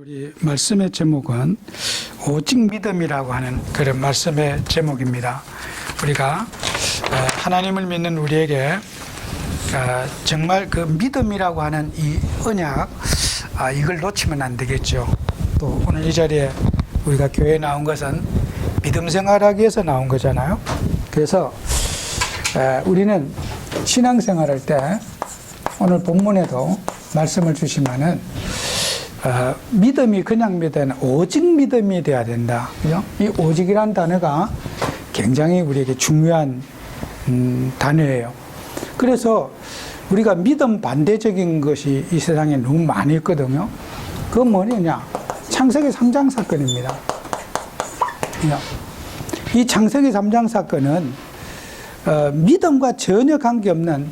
우리 말씀의 제목은 오직 믿음이라고 하는 그런 말씀의 제목입니다. 우리가 하나님을 믿는 우리에게 정말 그 믿음이라고 하는 이 언약, 이걸 놓치면 안 되겠죠. 또 오늘 이 자리에 우리가 교회에 나온 것은 믿음 생활하기 위해서 나온 거잖아요. 그래서 우리는 신앙생활할 때 오늘 본문에도 말씀을 주시면은 믿음이 그냥 믿음이 오직 믿음이 돼야 된다. 그죠? 이 오직이란 단어가 굉장히 우리에게 중요한 단어예요. 그래서 우리가 믿음 반대적인 것이 이 세상에 너무 많이 있거든요. 그건 뭐냐? 창세기 3장 사건입니다. 이 창세기 3장 사건은 믿음과 전혀 관계없는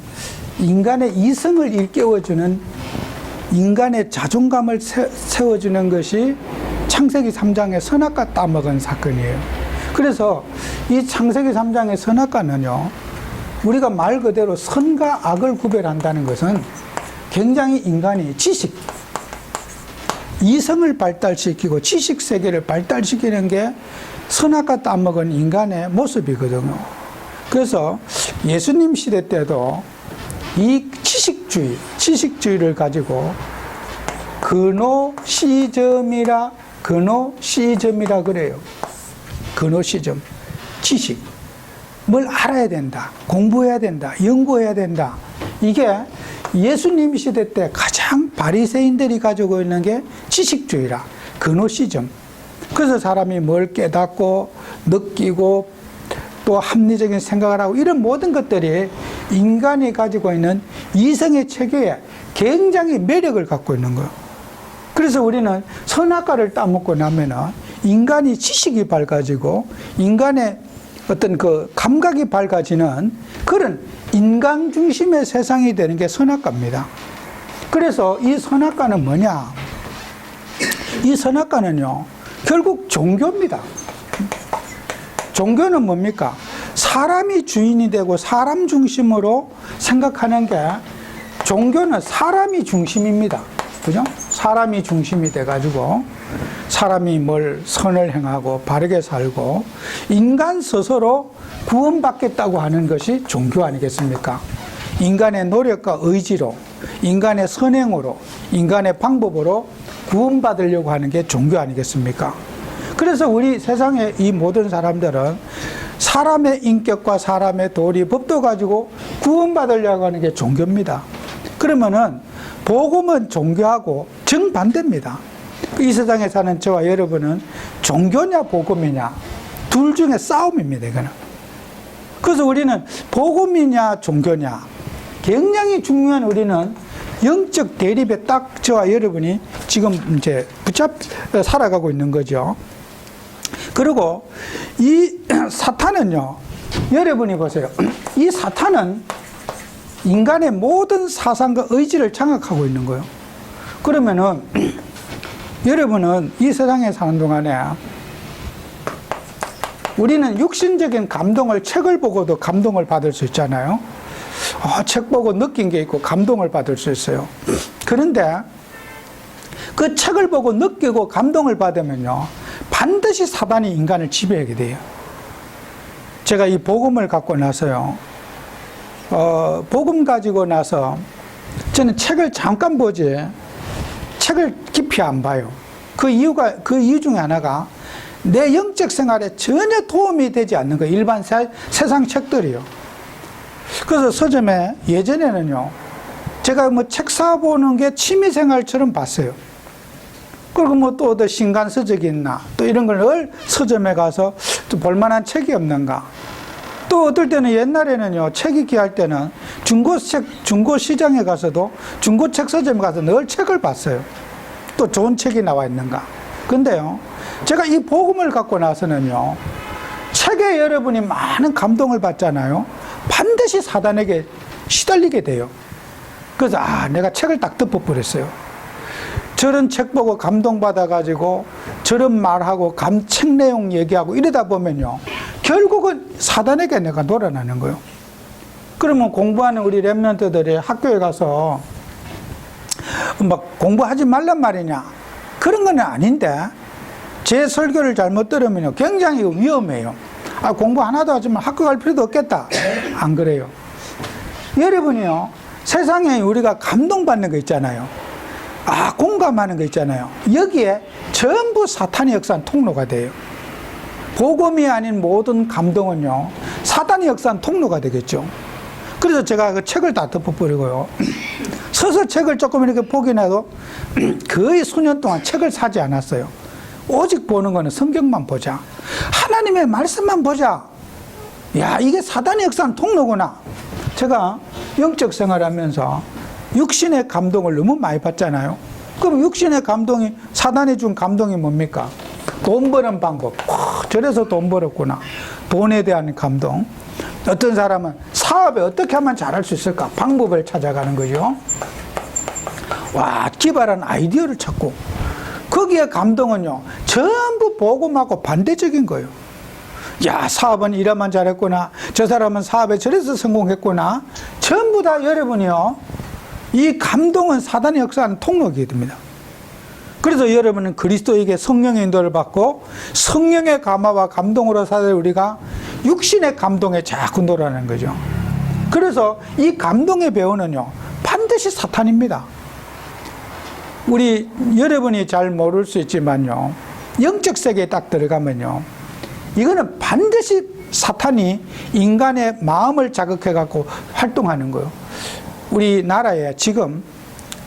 인간의 이성을 일깨워주는 인간의 자존감을 세워주는 것이 창세기 3장의 선악과 따먹은 사건이에요. 그래서 이 창세기 3장의 선악과는요, 우리가 말 그대로 선과 악을 구별한다는 것은 굉장히 인간이 지식, 이성을 발달시키고 지식 세계를 발달시키는 게 선악과 따먹은 인간의 모습이거든요. 그래서 예수님 시대 때도 이 지식주의를 가지고 근호시점이라 그래요. 근호시점, 지식. 뭘 알아야 된다, 공부해야 된다, 연구해야 된다. 이게 예수님 시대 때 가장 바리새인들이 가지고 있는 게 지식주의라, 근호시점. 그래서 사람이 뭘 깨닫고 느끼고 또 합리적인 생각을 하고 이런 모든 것들이 인간이 가지고 있는 이성의 체계에 굉장히 매력을 갖고 있는 거예요. 그래서 우리는 선악과를 따먹고 나면은 인간이 지식이 밝아지고 인간의 어떤 그 감각이 밝아지는 그런 인간 중심의 세상이 되는 게 선악과입니다. 그래서 이 선악과는 뭐냐? 이 선악과는요, 결국 종교입니다. 종교는 뭡니까? 사람이 주인이 되고 사람 중심으로 생각하는 게, 종교는 사람이 중심입니다. 그죠? 사람이 중심이 돼가지고 사람이 뭘 선을 행하고 바르게 살고 인간 스스로 구원받겠다고 하는 것이 종교 아니겠습니까? 인간의 노력과 의지로, 인간의 선행으로, 인간의 방법으로 구원받으려고 하는 게 종교 아니겠습니까? 그래서 우리 세상의 이 모든 사람들은 사람의 인격과 사람의 도리, 법도 가지고 구원받으려고 하는 게 종교입니다. 그러면은 복음은 종교하고 정반대입니다. 이 세상에 사는 저와 여러분은 종교냐 복음이냐 둘 중에 싸움입니다. 이거는. 그래서 우리는 복음이냐 종교냐 굉장히 중요한, 우리는 영적 대립에 딱 저와 여러분이 지금 이제 살아가고 있는 거죠. 그리고 이 사탄은요, 여러분이 보세요. 이 사탄은 인간의 모든 사상과 의지를 장악하고 있는 거예요. 그러면은 여러분은 이 세상에 사는 동안에 우리는 육신적인 감동을, 책을 보고도 감동을 받을 수 있잖아요. 책 보고 느낀 게 있고 감동을 받을 수 있어요. 그런데 그 책을 보고 느끼고 감동을 받으면요, 반드시 사단이 인간을 지배하게 돼요. 제가 이 복음을 갖고 나서요, 복음 가지고 나서 저는 책을 잠깐 보지 책을 깊이 안 봐요. 그 이유 중에 하나가 내 영적 생활에 전혀 도움이 되지 않는 거예요. 일반 세상 책들이요. 그래서 서점에 예전에는요, 제가 뭐 책 사보는 게 취미생활처럼 봤어요. 그리고 뭐 또 어디 신간서적이 있나, 또 이런 걸 늘 서점에 가서 또 볼만한 책이 없는가. 또 어떨 때는 옛날에는요, 책 읽기 할 때는 중고 시장에 가서도 중고책 서점에 가서 늘 책을 봤어요. 또 좋은 책이 나와 있는가. 근데요, 제가 이 복음을 갖고 나서는요, 책에 여러분이 많은 감동을 받잖아요. 반드시 사단에게 시달리게 돼요. 그래서 내가 책을 딱 덮어버렸어요. 저런 책 보고 감동받아가지고 저런 말하고 책 내용 얘기하고 이러다 보면요, 결국은 사단에게 내가 놀아나는 거예요. 그러면 공부하는 우리 렘넌트들이 학교에 가서 막 공부하지 말란 말이냐, 그런 건 아닌데 제 설교를 잘못 들으면 굉장히 위험해요. 아, 공부 하나도 하지만 학교 갈 필요도 없겠다. 안 그래요. 여러분이요, 세상에 우리가 감동받는 거 있잖아요. 아, 공감하는 거 있잖아요. 여기에 전부 사탄의 역사는 통로가 돼요. 복음이 아닌 모든 감동은요, 사탄의 역사는 통로가 되겠죠. 그래서 제가 그 책을 다 덮어버리고요, 서서 책을 조금 이렇게 보긴 해도 거의 수년 동안 책을 사지 않았어요. 오직 보는 거는 성경만 보자, 하나님의 말씀만 보자. 야, 이게 사단의 역사는 통로구나. 제가 영적 생활하면서 육신의 감동을 너무 많이 받잖아요. 그럼 육신의 감동이, 사단이 준 감동이 뭡니까? 돈 버는 방법. 저래서 돈 벌었구나. 돈에 대한 감동. 어떤 사람은 사업에 어떻게 하면 잘할 수 있을까? 방법을 찾아가는 거죠. 와, 기발한 아이디어를 찾고. 거기에 감동은요, 전부 복음하고 반대적인 거예요. 야, 사업은 이래만 잘했구나. 저 사람은 사업에 저래서 성공했구나. 전부 다 여러분이요, 이 감동은 사단의 역사하는 통로가 됩니다. 그래서 여러분은 그리스도에게 성령의 인도를 받고 성령의 감화와 감동으로 살아야 우리가 육신의 감동에 자꾸 놀아나는 거죠. 그래서 이 감동의 배후는요, 반드시 사탄입니다. 우리 여러분이 잘 모를 수 있지만요, 영적 세계에 딱 들어가면요, 이거는 반드시 사탄이 인간의 마음을 자극해 갖고 활동하는 거예요. 우리나라에 지금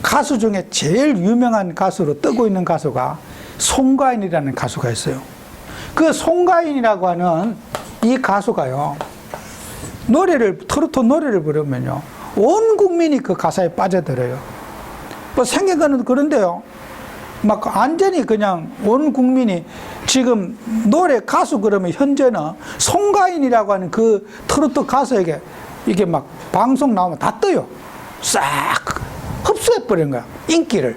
가수 중에 제일 유명한 가수로 뜨고 있는 가수가 송가인이라는 가수가 있어요. 그 송가인이라고 하는 이 가수가요, 트로트 노래를 부르면요, 온 국민이 그 가사에 빠져들어요. 뭐 생각은 그런데요, 막 완전히 그냥 온 국민이 지금 노래 가수 그러면 현재는 송가인이라고 하는 그 트로트 가수에게 이게 막 방송 나오면 다 떠요. 싹 흡수해버린 거야, 인기를.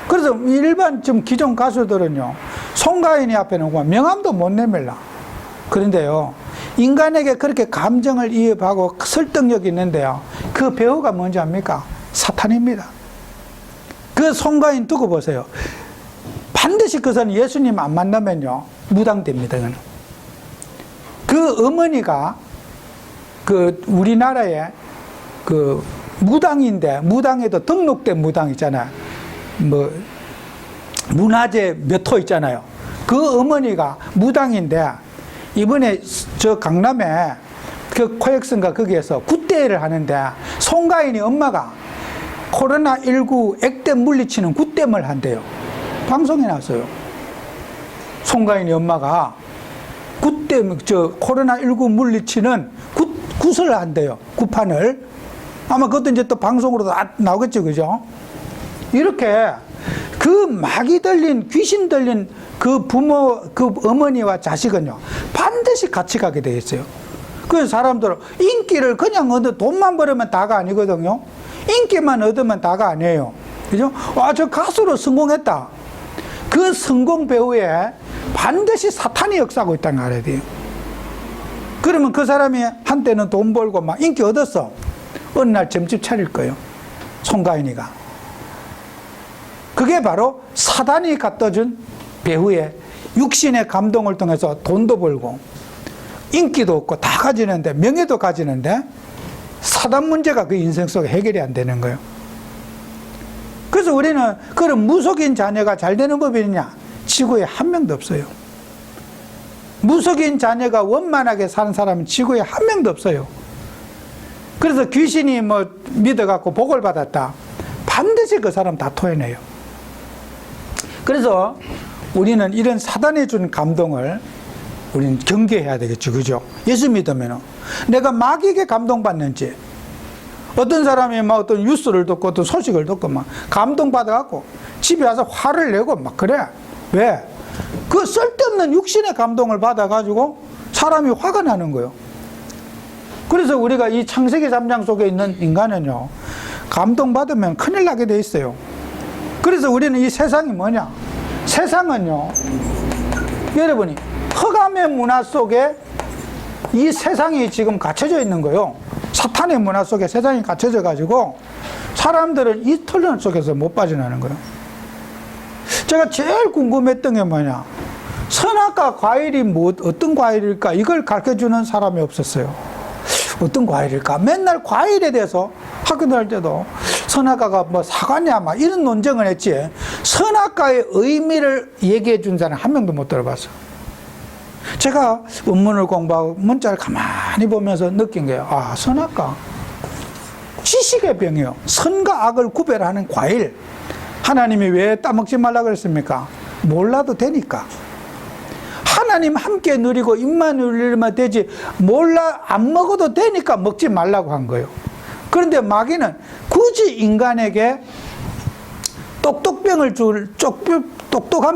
그래서 일반 좀 기존 가수들은요, 송가인이 앞에는 명함도 못 내밀라. 그런데요, 인간에게 그렇게 감정을 이입하고 설득력이 있는데요, 그 배우가 뭔지 압니까? 사탄입니다. 그 송가인 두고 보세요. 반드시 그 사람 예수님 안 만나면요, 무당됩니다. 그 어머니가 그 우리나라에 그 무당인데, 무당에도 등록된 무당 있잖아요. 뭐 문화재 몇 호 있잖아요. 그 어머니가 무당인데 이번에 저 강남에 그 코엑스인가 거기에서 굿대회를 하는데 송가인이 엄마가 코로나19 액땜 물리치는 굿댐을 한대요. 방송에 나왔어요. 송가인이 엄마가 굿댐, 코로나19 물리치는 굿을 한대요. 굿판을. 아마 그것도 이제 또 방송으로도 나오겠죠, 그죠? 이렇게 그 마귀 들린, 귀신 들린 그 부모, 그 어머니와 자식은요, 반드시 같이 가게 돼 있어요. 그래서 사람들은 인기를 그냥 얻어 돈만 벌으면 다가 아니거든요. 인기만 얻으면 다가 아니에요. 그죠? 와, 저 가수로 성공했다. 그 성공 배우에 반드시 사탄이 역사하고 있다는 걸 알아야 돼요. 그러면 그 사람이 한때는 돈 벌고 막 인기 얻었어. 어느 날 점집 차릴 거예요. 송가인이가. 그게 바로 사단이 갖다 준 배후에 육신의 감동을 통해서 돈도 벌고 인기도 얻고 다 가지는데, 명예도 가지는데 사단 문제가 그 인생 속에 해결이 안 되는 거예요. 그래서 우리는 그런 무속인 자녀가 잘 되는 법이 있느냐? 지구에 한 명도 없어요. 무속인 자녀가 원만하게 사는 사람은 지구에 한 명도 없어요. 그래서 귀신이 뭐 믿어갖고 복을 받았다, 반드시 그 사람 다 토해내요. 그래서 우리는 이런 사단이 준 감동을 우리는 경계해야 되겠죠, 그죠? 예수 믿으면 내가 마귀에게 감동받는지, 어떤 사람이 막 어떤 뉴스를 듣고 어떤 소식을 듣고 막 감동받아갖고 집에 와서 화를 내고 막 그래. 왜? 그 쓸데없는 육신의 감동을 받아가지고 사람이 화가 나는 거예요. 그래서 우리가 이 창세기 3장 속에 있는 인간은요, 감동받으면 큰일 나게 돼 있어요. 그래서 우리는 이 세상이 뭐냐? 세상은요, 여러분이 흑암의 문화 속에 이 세상이 지금 갇혀져 있는 거예요. 사탄의 문화 속에 세상이 갇혀져 가지고 사람들은 이 틀론 속에서 못 빠져나는 거예요. 제가 제일 궁금했던 게 뭐냐, 선악과 과일이 어떤 과일일까, 이걸 가르쳐주는 사람이 없었어요. 어떤 과일일까? 맨날 과일에 대해서 학교 다닐 때도 선악과가 뭐 사과냐 막 이런 논쟁을 했지, 선악과의 의미를 얘기해 준 사람 한 명도 못 들어봤어. 제가 원문을 공부하고 문자를 가만히 보면서 느낀 게요, 아, 선악과 지식의 병이요, 선과 악을 구별하는 과일. 하나님이 왜 따먹지 말라 그랬습니까? 몰라도 되니까. 하나님 함께 누리고 입만 누리면 되지, 몰라 안 먹어도 되니까 먹지 말라고 한 거예요. 그런데 마귀는 굳이 인간에게 똑똑한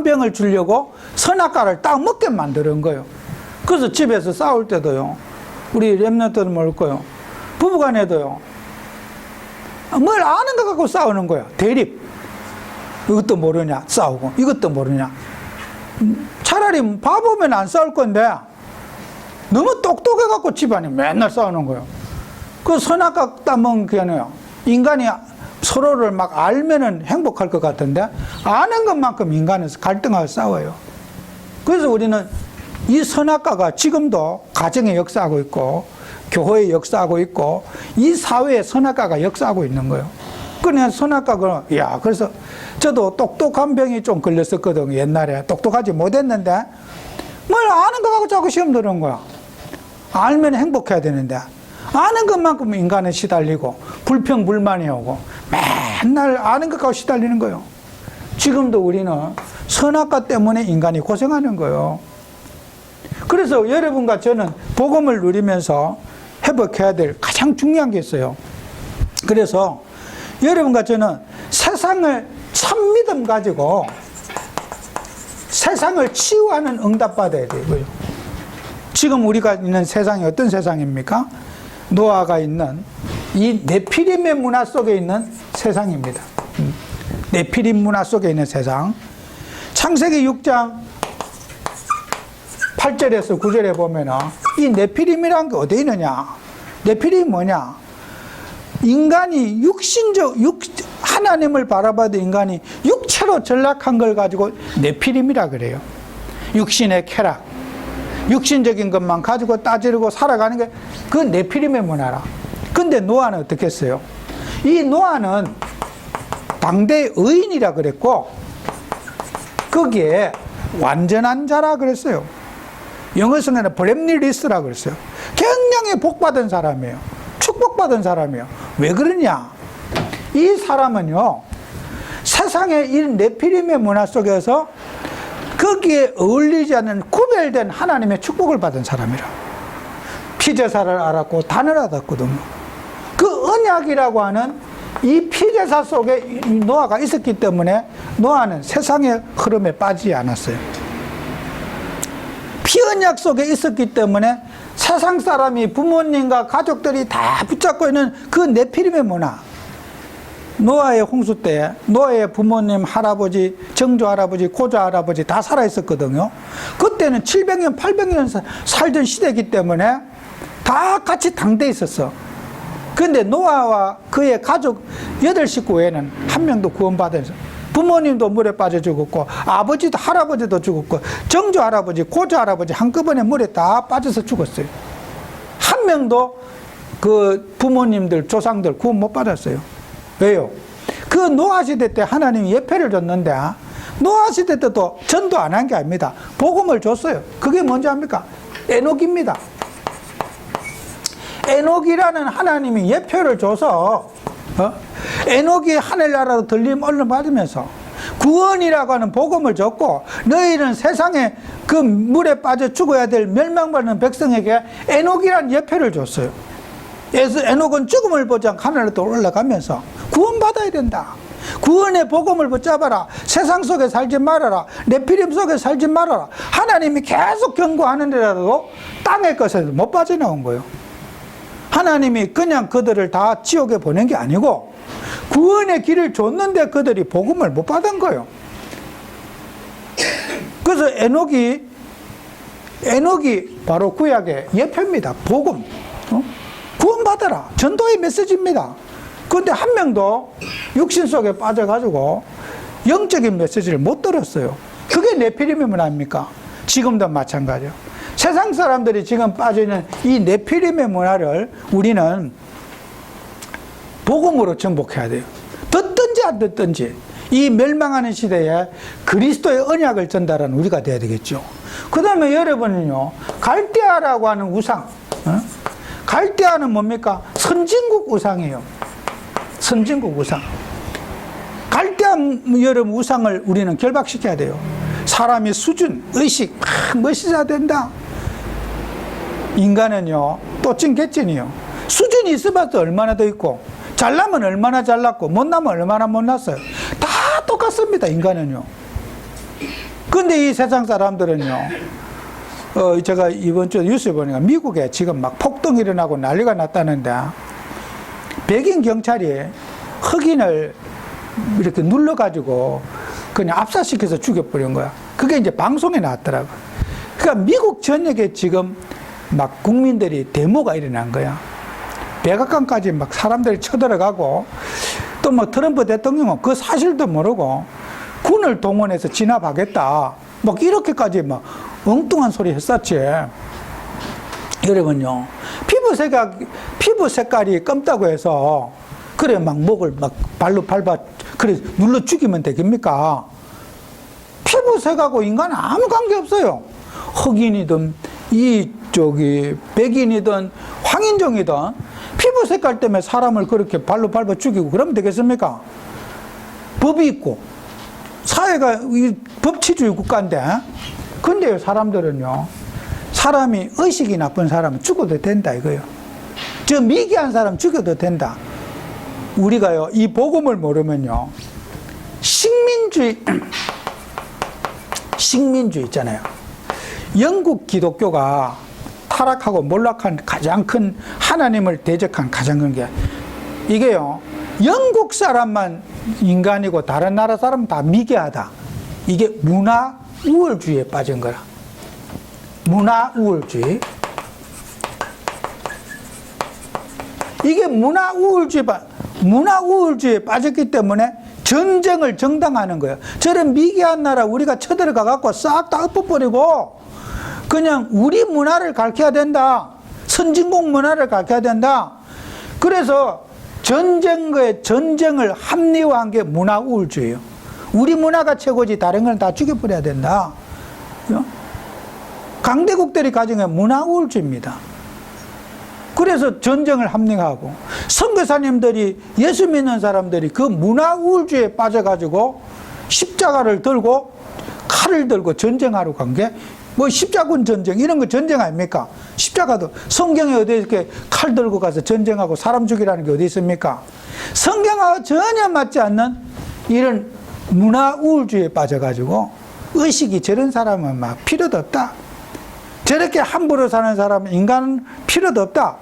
병을 주려고 선악과를 딱 먹게 만드는 거예요. 그래서 집에서 싸울 때도요, 우리 렘넌트들 모를 거예요, 부부간에도요, 뭘 아는 거 갖고 싸우는 거예요. 대립. 이것도 모르냐 싸우고, 이것도 모르냐. 차라리 바보면 안 싸울 건데 너무 똑똑해 갖고 집안이 맨날 싸우는 거예요. 그 선악과 따먹은 게 아니에요. 인간이 서로를 막 알면은 행복할 것 같은데, 아는 것만큼 인간은 갈등하고 싸워요. 그래서 우리는 이 선악과가 지금도 가정에 역사하고 있고, 교회에 역사하고 있고, 이 사회에 선악과가 역사하고 있는 거예요. 그냥 선악과가, 야, 그래서 저도 똑똑한 병이 좀 걸렸었거든요. 옛날에 똑똑하지 못했는데 뭘 아는 거 갖고 자꾸 시험 들은 거야. 알면 행복해야 되는데 아는 것만큼 인간은 시달리고 불평불만이 오고 맨날 아는 것 갖고 시달리는 거예요. 지금도 우리는 선악과 때문에 인간이 고생하는 거예요. 그래서 여러분과 저는 복음을 누리면서 회복해야 될 가장 중요한 게 있어요. 그래서 여러분과 저는 세상을 참믿음 가지고 세상을 치유하는 응답 받아야 되고요. 지금 우리가 있는 세상이 어떤 세상입니까? 노아가 있는 이 네피림의 문화 속에 있는 세상입니다. 네피림 문화 속에 있는 세상. 창세기 6장 8절에서 9절에 보면은 이 네피림이라는 게 어디 있느냐? 네피림이 뭐냐? 인간이 하나님을 바라봐도 인간이 육체로 전락한 걸 가지고 네피림이라 그래요. 육신의 쾌락, 육신적인 것만 가지고 따지고 살아가는 게 그 네피림의 문화라. 근데 노아는 어떻게 했어요? 이 노아는 당대의 의인이라 그랬고, 거기에 완전한 자라 그랬어요. 영어 성에는 블레미리스라 그랬어요. 굉장히 복받은 사람이에요. 축복받은 사람이에요. 왜 그러냐? 이 사람은요, 세상의 이 네피림의 문화 속에서 거기에 어울리지 않는 구별된 하나님의 축복을 받은 사람이라. 피제사를 알았고 단을 알았거든요. 그 언약이라고 하는 이 피제사 속에 노아가 있었기 때문에 노아는 세상의 흐름에 빠지지 않았어요. 피언약 속에 있었기 때문에 세상 사람이, 부모님과 가족들이 다 붙잡고 있는 그 네피림의 문화. 노아의 홍수 때 노아의 부모님, 할아버지, 정조 할아버지, 고조 할아버지 다 살아 있었거든요. 그때는 700년, 800년 살던 시대이기 때문에 다 같이 당대에 있었어. 그런데 노아와 그의 가족 8식구 외에는 한 명도 구원받은, 부모님도 물에 빠져 죽었고, 아버지도 할아버지도 죽었고, 정조 할아버지, 고조 할아버지 한꺼번에 물에 다 빠져서 죽었어요. 한 명도 그 부모님들, 조상들 구원 못 받았어요. 왜요? 그 노아 시대 때 하나님이 예표를 줬는데, 노아 시대 때도 전도 안 한 게 아닙니다. 복음을 줬어요. 그게 뭔지 압니까? 에녹입니다. 에녹이라는 하나님이 예표를 줘서 에녹이 하늘나라로 들림 얼른 받으면서 구원이라고 하는 복음을 줬고, 너희는 세상에 그 물에 빠져 죽어야 될 멸망받는 백성에게 에녹이라는 예표를 줬어요. 그래서 에녹은 죽음을 보지 않고 하늘로 올라가면서 구원받아야 된다. 구원의 복음을 붙잡아라. 세상 속에 살지 말아라. 네피림 속에 살지 말아라. 하나님이 계속 경고하는데라도 땅의 것에서 못 빠져나온 거예요. 하나님이 그냥 그들을 다 지옥에 보낸 게 아니고 구원의 길을 줬는데 그들이 복음을 못 받은 거예요. 그래서 에녹이 바로 구약의 예표입니다. 복음. 구원받아라. 전도의 메시지입니다. 그런데 한 명도 육신 속에 빠져가지고 영적인 메시지를 못 들었어요. 그게 네피림의 문화입니까? 지금도 마찬가지요. 세상 사람들이 지금 빠져있는 이 네피림의 문화를 우리는 복음으로 정복해야 돼요. 듣든지 안 듣든지 이 멸망하는 시대에 그리스도의 언약을 전달하는 우리가 돼야 되겠죠. 그 다음에 여러분은요, 갈대아라고 하는 우상, 갈대아는 뭡니까? 선진국 우상이에요. 선진국 우상. 갈대아 여러분 우상을 우리는 결박시켜야 돼요. 사람의 수준, 의식 막 멋있어야 된다. 인간은요, 또찐개찐이요. 수준이 있어봐도 얼마나 더 있고, 잘나면 얼마나 잘났고, 못나면 얼마나 못났어요. 다 똑같습니다, 인간은요. 근데 이 세상 사람들은요, 제가 이번 주 뉴스에 보니까 미국에 지금 막 폭동이 일어나고 난리가 났다는데, 백인 경찰이 흑인을 이렇게 눌러가지고 그냥 압사시켜서 죽여버린 거야. 그게 이제 방송에 나왔더라고. 그러니까 미국 전역에 지금 막 국민들이 데모가 일어난 거야. 백악관까지 막 사람들이 쳐들어가고, 또 뭐 트럼프 대통령은 그 사실도 모르고 군을 동원해서 진압하겠다, 막 이렇게까지 막 엉뚱한 소리 했었지. 여러분요, 피부 색깔이 검다고 해서 그래 막 목을 막 발로 밟아 그래 눌러 죽이면 되겠습니까? 피부색하고 인간은 아무 관계 없어요. 흑인이든 백인이든 황인종이든 피부 색깔 때문에 사람을 그렇게 발로 밟아 죽이고 그러면 되겠습니까? 법이 있고 사회가 법치주의 국가인데, 근데요, 사람들은요, 사람이 의식이 나쁜 사람은 죽어도 된다 이거요. 저 미개한 사람 죽여도 된다. 우리가요, 이 복음을 모르면요, 식민주의 있잖아요. 영국 기독교가 타락하고 몰락한 가장 큰, 하나님을 대적한 가장 큰 게, 이게요, 영국 사람만 인간이고 다른 나라 사람은 다 미개하다. 이게 문화 우월주의에 빠진 거라. 문화 우월주의. 이게 문화 우월주의에 빠졌기 때문에 전쟁을 정당화하는 거예요. 저런 미개한 나라 우리가 쳐들어가 갖고 싹 다 엎어버리고 그냥 우리 문화를 가르쳐야 된다. 선진국 문화를 가르쳐야 된다. 그래서 전쟁을 합리화한 게 문화 우월주의예요. 우리 문화가 최고지 다른 건 다 죽여버려야 된다. 강대국들이 가진 게 문화 우월주의입니다. 그래서 전쟁을 합리화하고, 선교사님들이, 예수 믿는 사람들이 그 문화 우월주의에 빠져가지고 십자가를 들고 칼을 들고 전쟁하러 간 게 뭐 십자군 전쟁 이런 거 전쟁 아닙니까? 십자가도 성경에 어디 이렇게 칼 들고 가서 전쟁하고 사람 죽이라는 게 어디 있습니까? 성경하고 전혀 맞지 않는 이런 문화 우월주의에 빠져가지고 의식이, 저런 사람은 막 필요도 없다. 저렇게 함부로 사는 사람은 인간은 필요도 없다.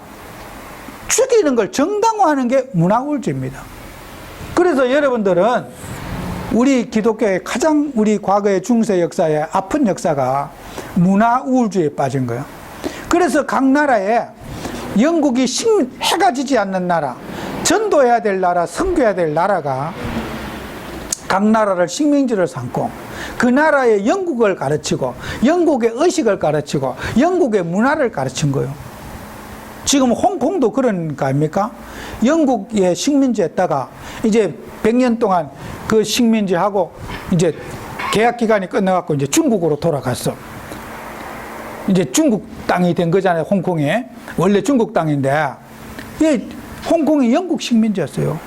죽이는 걸 정당화하는 게 문화 우월주의입니다. 그래서 여러분들은 우리 기독교의 가장, 우리 과거의 중세 역사의 아픈 역사가 문화 우월주의에 빠진 거예요. 그래서 각 나라에 영국이 해가 지지 않는 나라, 전도해야 될 나라, 선교해야 될 나라가 각 나라를 식민지를 삼고 그 나라의 영국을 가르치고 영국의 의식을 가르치고 영국의 문화를 가르친 거예요. 지금 홍콩도 그런 거 아닙니까? 영국의 식민지였다가 이제 100년 동안 그 식민지하고 이제 계약 기간이 끝나갖고 이제 중국으로 돌아갔어. 이제 중국 땅이 된 거잖아요, 홍콩이. 원래 중국 땅인데, 홍콩이 영국 식민지였어요.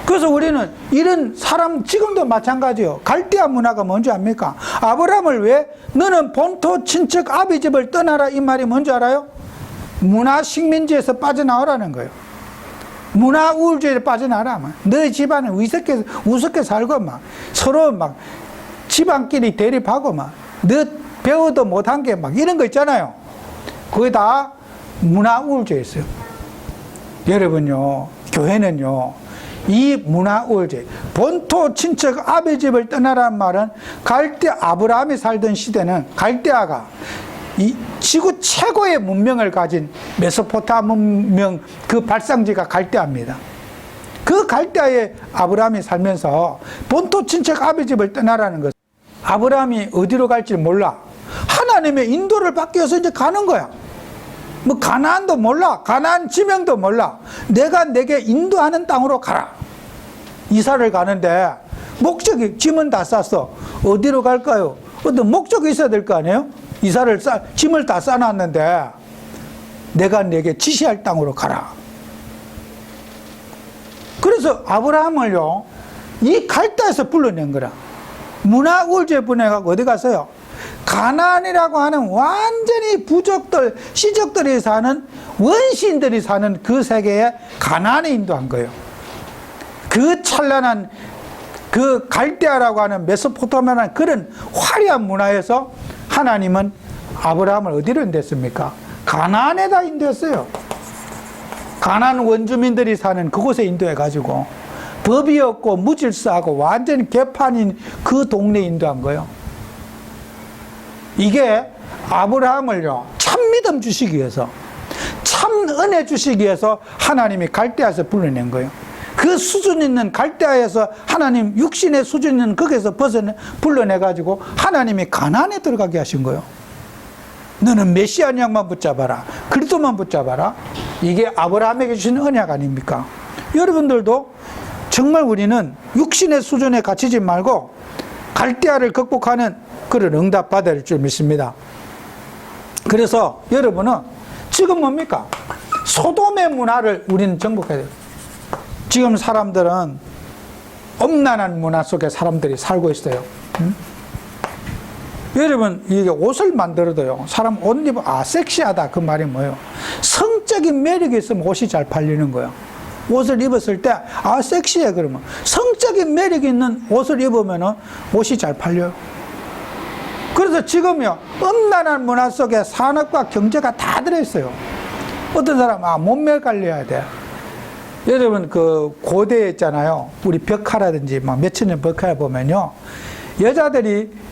그래서 우리는 이런 사람, 지금도 마찬가지요. 갈대아 문화가 뭔지 압니까? 아브라함을 왜 너는 본토 친척 아비 집을 떠나라, 이 말이 뭔지 알아요? 문화 식민지에서 빠져나오라는 거예요. 문화 우월주의에 빠져나라. 너희 집안은 우습게 살고 막 서로 막 집안끼리 대립하고 막 너 배워도 못한 게 막 이런 거 있잖아요. 그게 다 문화 우월주의였어요. 여러분요, 교회는요, 이 문화 우월주의, 본토 친척 아비 집을 떠나라는 말은 아브라함이 살던 시대는 갈대아가 이 지구 최고의 문명을 가진 메소포타미아 문명 그 발상지가 갈대아입니다. 그 갈대아에 아브라함이 살면서 본토 친척 아비 집을 떠나라는 것은 아브라함이 어디로 갈지 몰라. 하나님의 인도를 받기 위해서 이제 가는 거야. 뭐 가나안도 몰라. 가나안 지명도 몰라. 내가 내게 인도하는 땅으로 가라. 이사를 가는데 목적이, 짐은 다 쌌어. 어디로 갈까요? 어떤 목적이 있어야 될 거 아니에요? 짐을 다 싸놨는데 내가 내게 지시할 땅으로 가라. 그래서 아브라함을요, 이 갈대에서 불러낸 거라. 문화 우울제 보내가고 어디 갔어요? 가나안이라고 하는 완전히 부족들, 시족들이 사는, 원시인들이 사는 그 세계에 가나안에 인도한 거예요. 그 찬란한 그 갈대아라고 하는 메소포타미아라는 그런 화려한 문화에서 하나님은 아브라함을 어디로 인도했습니까? 가나안에다 인도했어요. 가나안 원주민들이 사는 그곳에 인도해가지고 법이 없고 무질서하고 완전히 개판인 그 동네에 인도한 거예요. 이게 아브라함을요, 참 믿음 주시기 위해서, 참 은혜 주시기 위해서 하나님이 갈대아에서 불러낸 거예요. 그 수준 있는 갈대아에서 하나님 육신의 수준 있는 거기에서 불러내가지고 하나님이 가나안에 들어가게 하신 거예요. 너는 메시아 양만 붙잡아라. 그리스도만 붙잡아라. 이게 아브라함에게 주신 언약 아닙니까? 여러분들도 정말 우리는 육신의 수준에 갇히지 말고 갈대아를 극복하는 그런 응답 받을 줄 믿습니다. 그래서 여러분은 지금 뭡니까? 소돔의 문화를 우리는 정복해야 돼요. 지금 사람들은 엄난한 문화 속에 사람들이 살고 있어요. 여러분, 이게 옷을 만들어도요, 사람 옷 입어, 섹시하다. 그 말이 뭐예요? 성적인 매력이 있으면 옷이 잘 팔리는 거예요. 옷을 입었을 때, 섹시해. 그러면. 성적인 매력이 있는 옷을 입으면 옷이 잘 팔려요. 그래서 지금요, 엄난한 문화 속에 산업과 경제가 다 들어있어요. 어떤 사람, 몸매 관리해야 돼. 여러분, 그 고대에 있잖아요. 우리 벽화라든지 막 몇천 년 벽화에 보면요, 여자들이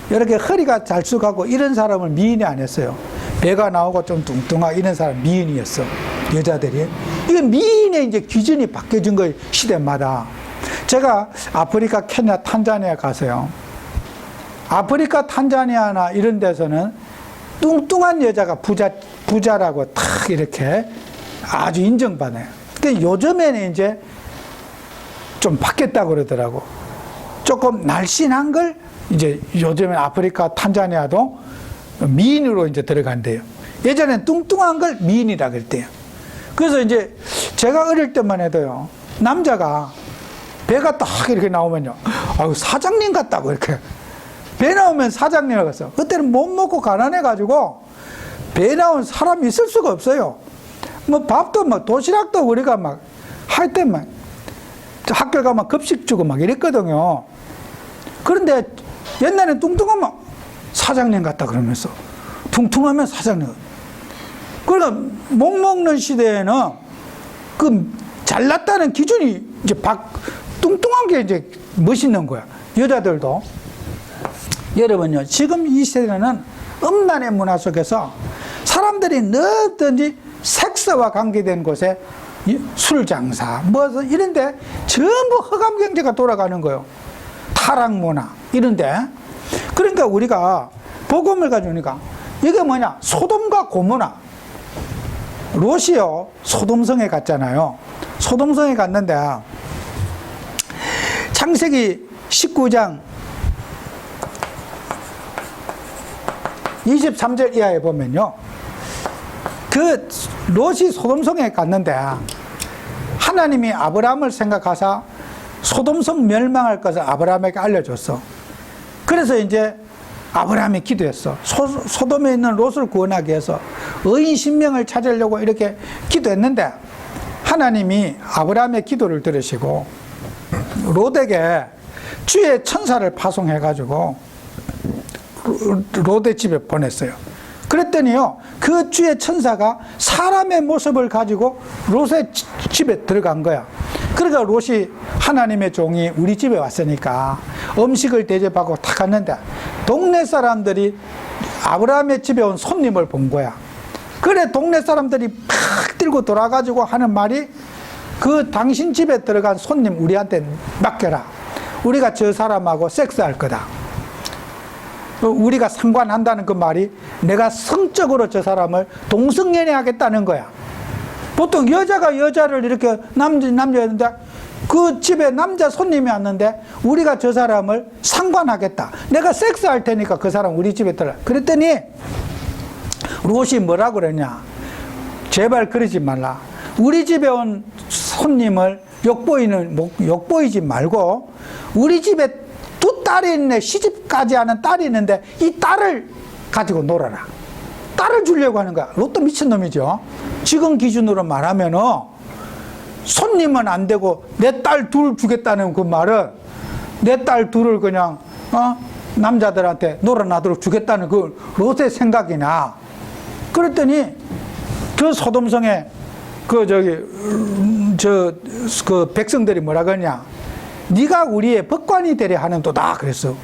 이렇게 허리가 잘쑥하고 이런 사람을 미인이 안 했어요. 배가 나오고 좀 뚱뚱하고 이런 사람 미인이었어. 여자들이. 이게 미인의 이제 기준이 바뀌어진 거예요. 시대마다. 제가 아프리카, 케냐, 탄자니아 가서요, 아프리카, 탄자니아나 이런 데서는 뚱뚱한 여자가 부자라고 탁 이렇게 아주 인정받아요. 근데 요즘에는 이제 좀 바뀌었다고 그러더라고. 조금 날씬한 걸 이제 요즘에 아프리카, 탄자니아도 미인으로 이제 들어간대요. 예전엔 뚱뚱한 걸 미인이라 그랬대요. 그래서 이제 제가 어릴 때만 해도요, 남자가 배가 딱 이렇게 나오면요, 사장님 같다고 이렇게. 배 나오면 사장님이라고 했어. 그때는 못 먹고 가난해가지고 배 나온 사람이 있을 수가 없어요. 뭐 밥도 뭐 도시락도 우리가 막 할 때 막 학교 가면 급식 주고 막 이랬거든요. 그런데 옛날엔 뚱뚱하면 사장님 같다 그러면서, 뚱뚱하면 사장님. 그러니까 못 먹는 시대에는 그 잘났다는 기준이 이제 뚱뚱한 게 이제 멋있는 거야. 여자들도. 여러분요, 지금 이 세대는 음란의 문화 속에서 사람들이 뭐든지 섹스와 관계된 곳에 술 장사, 뭐 이런데 전부 허감 경제가 돌아가는 거예요. 타락 문화 이런데. 그러니까 우리가 복음을 가져오니까 이게 뭐냐? 소돔과 고모라. 롯이요, 소돔성에 갔잖아요. 소돔성에 갔는데 창세기 19장 23절 이하에 보면요, 그 롯이 소돔성에 갔는데 하나님이 아브라함을 생각하사 소돔성 멸망할 것을 아브라함에게 알려줬어. 그래서 이제 아브라함이 기도했어. 소돔에 있는 롯을 구원하기 위해서 의인 10명을 찾으려고 이렇게 기도했는데 하나님이 아브라함의 기도를 들으시고 롯에게 주의 천사를 파송해가지고 롯의 집에 보냈어요. 그랬더니요, 그 주의 천사가 사람의 모습을 가지고 롯의 집에 들어간 거야. 그러니까 롯이 하나님의 종이 우리 집에 왔으니까 음식을 대접하고 탁 갔는데 동네 사람들이 아브라함의 집에 온 손님을 본 거야. 그래 동네 사람들이 팍 들고 돌아가지고 하는 말이, 그 당신 집에 들어간 손님 우리한테 맡겨라. 우리가 저 사람하고 섹스할 거다. 우리가 상관한다는 그 말이 내가 성적으로 저 사람을 동성연애하겠다는 거야. 보통 여자가 여자를 이렇게 남자였는데 그 집에 남자 손님이 왔는데 우리가 저 사람을 상관하겠다. 내가 섹스할 테니까 그 사람 우리 집에 들어라. 그랬더니 롯이 뭐라 그러냐. 제발 그러지 말라. 우리 집에 온 손님을 욕보이지 말고 우리 집에 두 딸이 있네. 시집까지 하는 딸이 있는데 이 딸을 가지고 놀아라. 딸을 주려고 하는 거야. 롯도 미친놈이죠. 지금 기준으로 말하면은 손님은 안 되고 내 딸 둘 주겠다는 그 말은 내 딸 둘을 그냥 남자들한테 놀아나도록 주겠다는 그 롯의 생각이나. 그랬더니 그 소돔성에 그 백성들이 뭐라 그러냐. 네가 우리의 법관이 되려 하는도다 그랬어.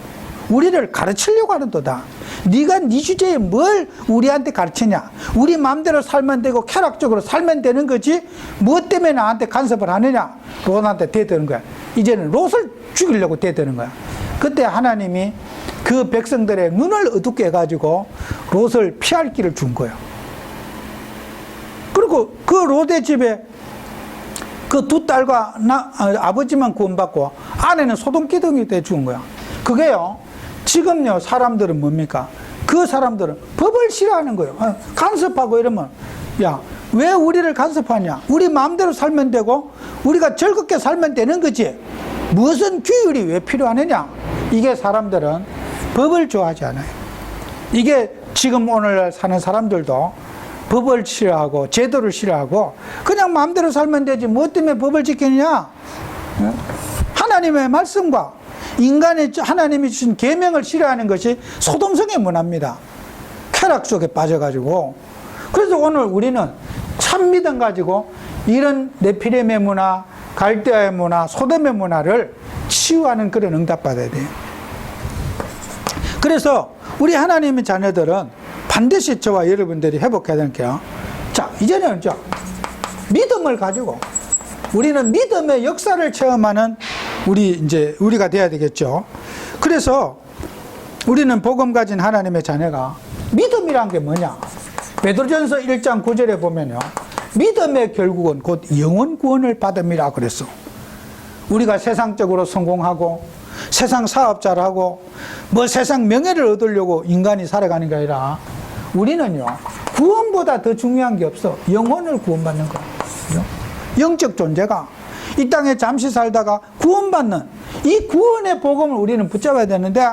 우리를 가르치려고 하는도다. 네가 네 주제에 뭘 우리한테 가르치냐. 우리 마음대로 살면 되고 쾌락적으로 살면 되는 거지 무엇 때문에 나한테 간섭을 하느냐. 롯한테 대드는 거야. 이제는 롯을 죽이려고 대드는 거야. 그때 하나님이 그 백성들의 눈을 어둡게 해가지고 롯을 피할 길을 준 거야. 그리고 그 롯의 집에 그 두 딸과 아버지만 구원받고 아내는 소돔기둥이 돼 죽은 거야. 그게요, 지금요 사람들은 뭡니까? 그 사람들은 법을 싫어하는 거예요. 간섭하고 이러면 야, 왜 우리를 간섭하냐? 우리 마음대로 살면 되고 우리가 즐겁게 살면 되는 거지 무슨 규율이 왜 필요하느냐? 이게 사람들은 법을 좋아하지 않아요. 이게 지금 오늘날 사는 사람들도 법을 싫어하고 제도를 싫어하고 그냥 마음대로 살면 되지 무엇 때문에 법을 지키느냐? 하나님의 말씀과 인간의 하나님이 주신 계명을 싫어하는 것이 소돔성의 문화입니다. 쾌락 속에 빠져가지고. 그래서 오늘 우리는 참 믿음 가지고 이런 네피림의 문화, 갈대아의 문화, 소돔의 문화를 치유하는 그런 응답받아야 돼요. 그래서 우리 하나님의 자녀들은 반드시 저와 여러분들이 회복해야 되는 게요. 자, 이제는 믿음을 가지고 우리는 믿음의 역사를 체험하는 우리가 돼야 되겠죠. 그래서 우리는 복음 가진 하나님의 자녀가 믿음이란 게 뭐냐? 베드로전서 1장 9절에 보면요. 믿음의 결국은 곧 영혼 구원을 받음이라 그랬어. 우리가 세상적으로 성공하고 세상 사업 잘하고 세상 명예를 얻으려고 인간이 살아가는 게 아니라 우리는요 구원보다 더 중요한 게 없어. 영혼을 구원받는 거예요. 영적 존재가 이 땅에 잠시 살다가 구원받는 이 구원의 복음을 우리는 붙잡아야 되는데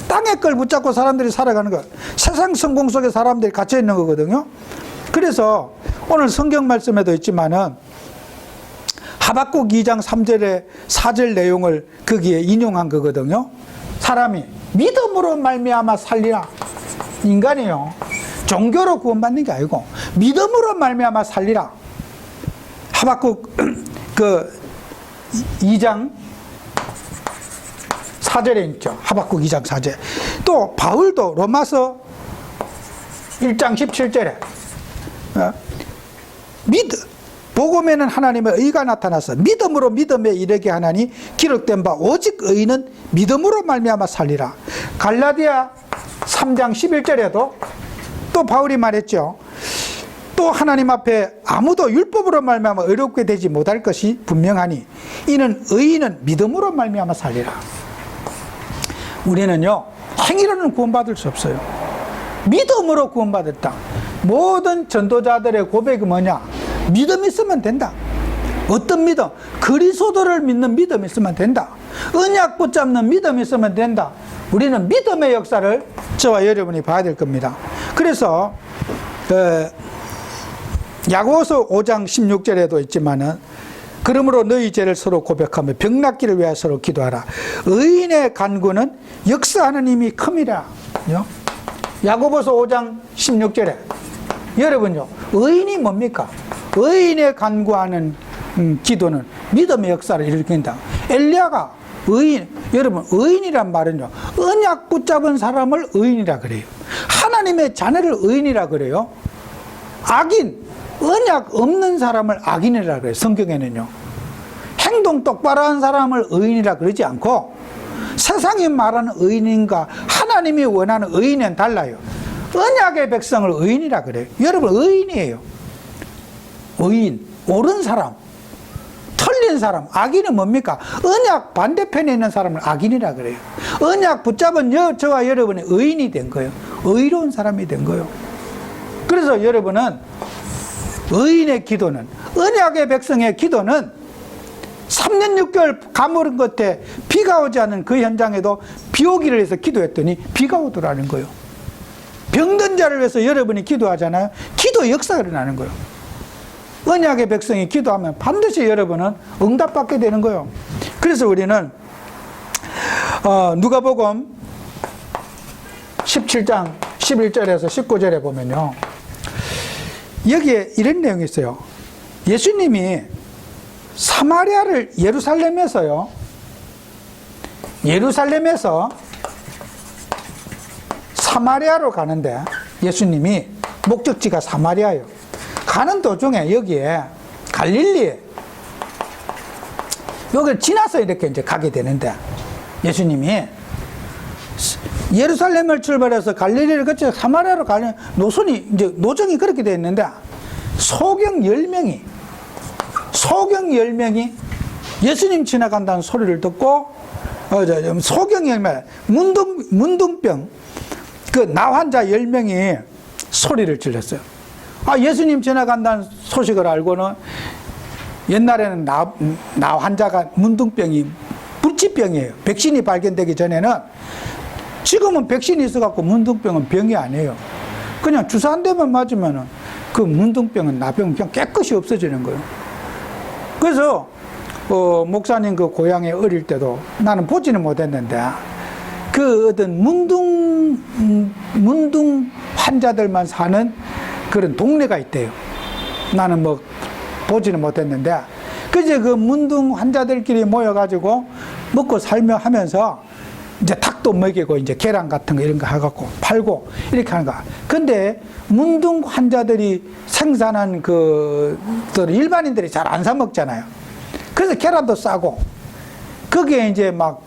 땅의 걸 붙잡고 사람들이 살아가는 거예요. 세상 성공 속에 사람들이 갇혀 있는 거거든요. 그래서 오늘 성경 말씀에도 있지만은 하박국 2장 3절의 4절 내용을 거기에 인용한 거거든요. 사람이 믿음으로 말미암아 살리라. 인간이요 종교로 구원받는 게 아니고 믿음으로 말미암아 살리라. 하박국 그 2장 4절에 있죠. 하박국 2장 4절. 또 바울도 로마서 1장 17절에 복음에는 하나님의 의가 나타나서 믿음으로 믿음에 이르게 하나니 기록된 바 오직 의인은 믿음으로 말미암아 살리라. 갈라디아 3장 11절에도 또 바울이 말했죠. 또 하나님 앞에 아무도 율법으로 말미암아 의롭게 되지 못할 것이 분명하니 이는 의인은 믿음으로 말미암아 살리라. 우리는요 행위로는 구원받을 수 없어요. 믿음으로 구원받았다. 모든 전도자들의 고백이 뭐냐? 믿음 있으면 된다. 어떤 믿음? 그리스도를 믿는 믿음 있으면 된다. 언약 붙잡는 믿음 있으면 된다. 우리는 믿음의 역사를 저와 여러분이 봐야 될 겁니다. 그래서 야고보서 5장 16절에도 있지만은 그러므로 너희 죄를 서로 고백하며 병 낫기를 위하여 서로 기도하라. 의인의 간구는 역사하는 힘이 큼이라. 야고보서 5장 16절에 여러분요 의인이 뭡니까? 의인의 간구하는 기도는 믿음의 역사를 일으킨다. 엘리야가 의인, 여러분 의인이란 말은요 언약 붙잡은 사람을 의인이라 그래요. 하나님의 자녀를 의인이라 그래요. 악인, 언약 없는 사람을 악인이라 그래요. 성경에는요. 행동 똑바로 한 사람을 의인이라 그러지 않고 세상이 말하는 의인과 하나님이 원하는 의인은 달라요. 언약의 백성을 의인이라 그래요. 여러분 의인이에요. 의인, 옳은 사람, 틀린 사람. 악인은 뭡니까? 언약 반대편에 있는 사람을 악인이라 그래요. 언약 붙잡은 저와 여러분이 의인이 된 거예요. 의로운 사람이 된 거예요. 그래서 여러분은 의인의 기도는, 언약의 백성의 기도는 3년 6개월 가물은 끝에 비가 오지 않은 그 현장에도 비 오기를 해서 기도했더니 비가 오더라는 거예요. 병든 자를 위해서 여러분이 기도하잖아요. 기도 역사가 일어나는 거예요. 언약의 백성이 기도하면 반드시 여러분은 응답받게 되는 거예요. 그래서 우리는 누가복음 17장 11절에서 19절에 보면요, 여기에 이런 내용이 있어요. 예수님이 사마리아를 예루살렘에서 사마리아로 가는데, 예수님이 목적지가 사마리아예요. 가는 도중에 여기에 갈릴리에 여기를 지나서 이렇게 이제 가게 되는데, 예수님이 예루살렘을 출발해서 갈릴리를 거쳐 사마리아로 가는 노선이 이제 노정이 그렇게 되어 있는데, 소경 10명이 예수님 지나간다는 소리를 듣고 소경 10명, 문둥병 그 나환자 10명이 소리를 질렀어요. 예수님 지나간다는 소식을 알고는, 옛날에는 나 환자가 문둥병이 불치병이에요. 백신이 발견되기 전에는. 지금은 백신이 있어갖고 문둥병은 병이 아니에요. 그냥 주사 한 대만 맞으면은 그 문둥병은 나병은 그냥 깨끗이 없어지는 거예요. 그래서 목사님 그 고향에 어릴 때도 나는 보지는 못했는데, 그 어떤 문둥 환자들만 사는 그런 동네가 있대요. 나는 뭐 보지는 못했는데, 그제 그 문둥 환자들끼리 모여가지고 먹고 살며 하면서 이제 닭도 먹이고 이제 계란 같은 거 이런 거 해갖고 팔고 이렇게 하는 거야. 근데 문둥 환자들이 생산한 일반인들이 잘 안 사 먹잖아요. 그래서 계란도 싸고, 거기에 이제 막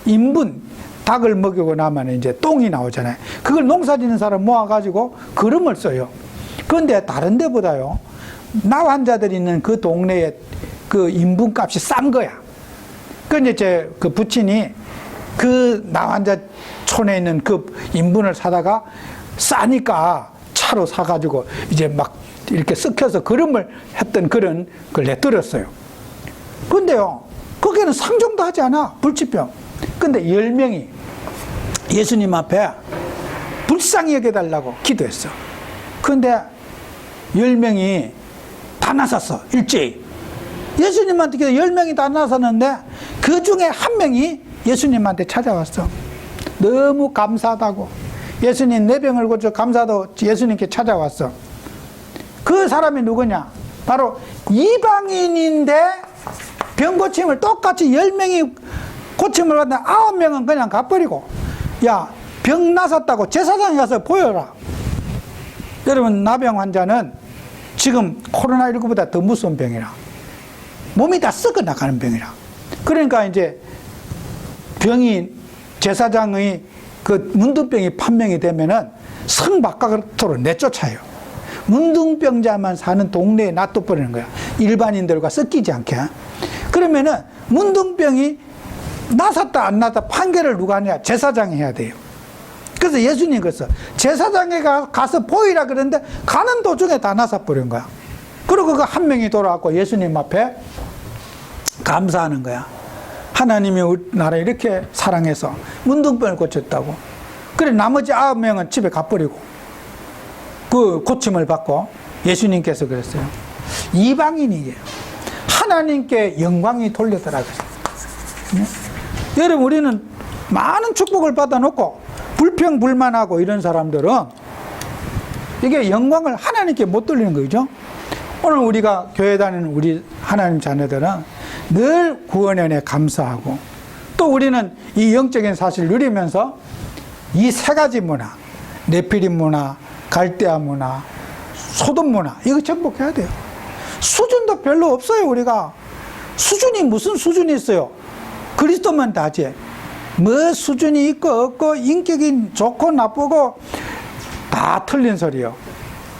인분, 닭을 먹이고 나면 이제 똥이 나오잖아요. 그걸 농사 짓는 사람 모아가지고 거름을 써요. 그런데 다른 데보다요, 나 환자들이 있는 그 동네에 그 인분 값이 싼 거야. 그런데 그 부친이 그 나 환자 촌에 있는 그 인분을 사다가 싸니까 차로 사가지고 이제 막 이렇게 섞여서 거름을 했던 그런 걸 내들었어요. 근데요, 거기는 상종도 하지 않아, 불치병. 근데 10명이 예수님 앞에 불쌍히 여겨달라고 기도했어. 근데 10명이 다 나섰어, 일제히. 예수님한테 10명이 다 나섰는데, 그 중에 한 명이 예수님한테 찾아왔어. 너무 감사하다고. 예수님 내 병을 고쳐 감사도 예수님께 찾아왔어. 그 사람이 누구냐? 바로 이방인인데 병 고침을 똑같이 10명이 고침을 받는데 9명은 그냥 가버리고, 야, 병 나섰다고 제사장에 가서 보여라. 여러분, 나병 환자는 지금 코로나19보다 더 무서운 병이라. 몸이 다 썩어 나가는 병이라. 그러니까 이제 병이, 제사장의 그 문둥병이 판명이 되면은 성 바깥으로 내쫓아요. 문둥병자만 사는 동네에 놔둬버리는 거야. 일반인들과 섞이지 않게. 그러면은 문둥병이 나섰다 안 나섰다 판결을 누가 하냐? 제사장이 해야 돼요. 그래서 예수님 그래서 제사장에 가서 보이라 그랬는데 가는 도중에 다 나서버린 거야. 그리고 그 한 명이 돌아왔고 예수님 앞에 감사하는 거야. 하나님이 우리나라 이렇게 사랑해서 문둥병을 고쳤다고. 그래 나머지 9명은 집에 가버리고 그 고침을 받고 예수님께서 그랬어요. 이방인이에요. 하나님께 영광이 돌려더라 그랬어요. 여러분, 우리는 많은 축복을 받아놓고 불평불만하고 이런 사람들은 이게 영광을 하나님께 못 돌리는 거죠. 오늘 우리가 교회 다니는 우리 하나님 자녀들은 늘 구원 은혜에 감사하고, 또 우리는 이 영적인 사실을 누리면서 이 세 가지 문화, 네피림 문화, 갈대아 문화, 소돔 문화 이거 정복해야 돼요. 수준도 별로 없어요. 우리가 수준이 무슨 수준이 있어요? 그리스도만 다지. 뭐 수준이 있고 없고 인격이 좋고 나쁘고 다 틀린 소리요.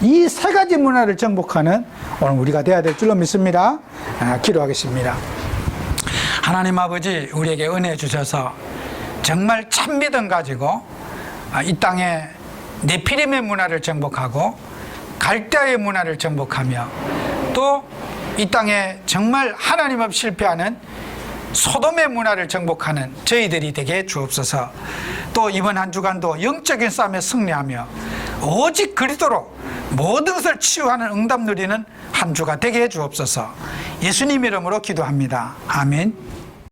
이 세 가지 문화를 정복하는 오늘 우리가 돼야 될 줄로 믿습니다. 기도하겠습니다. 하나님 아버지, 우리에게 은혜 주셔서 정말 참 믿음 가지고 이 땅에 네피림의 문화를 정복하고 갈대아의 문화를 정복하며 또 이 땅에 정말 하나님 없이 실패하는 소돔의 문화를 정복하는 저희들이 되게 주옵소서. 또 이번 한 주간도 영적인 싸움에 승리하며 오직 그리스도로 모든 것을 치유하는 응답 누리는 한 주가 되게 해 주옵소서. 예수님 이름으로 기도합니다. 아멘.